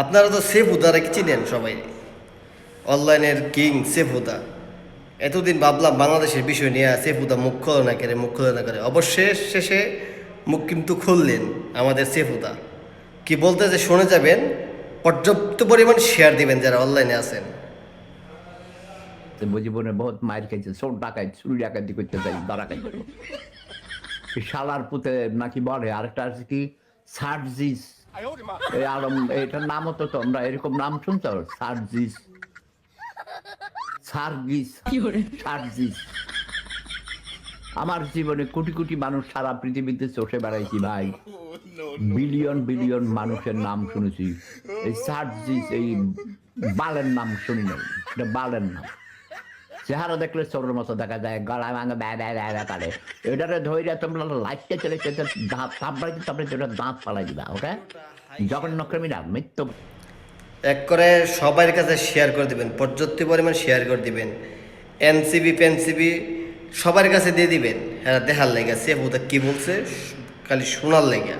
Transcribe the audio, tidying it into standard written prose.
আপনারা তো সেফ হুদারে চিনেন সবাই, অনলাইনের কিং সেফ হুদা। এতদিন ভাবলাম বাংলাদেশের বিষয় নিয়ে সেফ হুদা মুখ খোলে না করে, মুখ খোলে না করে, অবশেষ শেষে মুখ কিন্তু খুললেন আমাদের সেফ হুদা। কি বলতে যে শুনে যাবেন, পর্যাপ্ত পরিমাণ শেয়ার দিবেন যারা অনলাইনে আছেন। জীবনে বহুত মায়ের খাইছে, চোর ডাকাইত, চুরি ডাকাতি করতে যাই, ধরা খাইছে। শালার পুতে নাকি বলে, আরেকটা আছে কি সার্জিস, এই আলম, এটার নামও তো তোমরা এরকম নাম শুনছো, সার্জিস, সার্গিস, সার্জিস। আমার জীবনে কোটি কোটি মানুষ সারা পৃথিবীতে চষে বেড়াইছি ভাই, বিলিয়ন বিলিয়ন মানুষের নাম শুনেছি, এই সার্জিস, এই বালের নাম শুনি নাই, এটা বালের নাম। চেহারা দেখলে চোরের মতো দেখা যায়, গলা ভাঙে ব্যা করে। এটারে ধৈর্য তোমরা লাইটটা চলে দাঁত থাপড়াইতে তারপরে যেটা দাঁত ফালাই দিবা, ওকে? জঘন্য ক্রিমিনাল, মৃত্যু। এক করে সবার কাছে শেয়ার করে দিবেন, পর্যাপ্ত পরিমাণ শেয়ার করে দিবেন, এনসিবি পেনসিবি সবার কাছে দিয়ে দিবেন। হ্যাঁ, দেখার লেগে সেফ হুদা কি বলছে, খালি শোনার লেগে।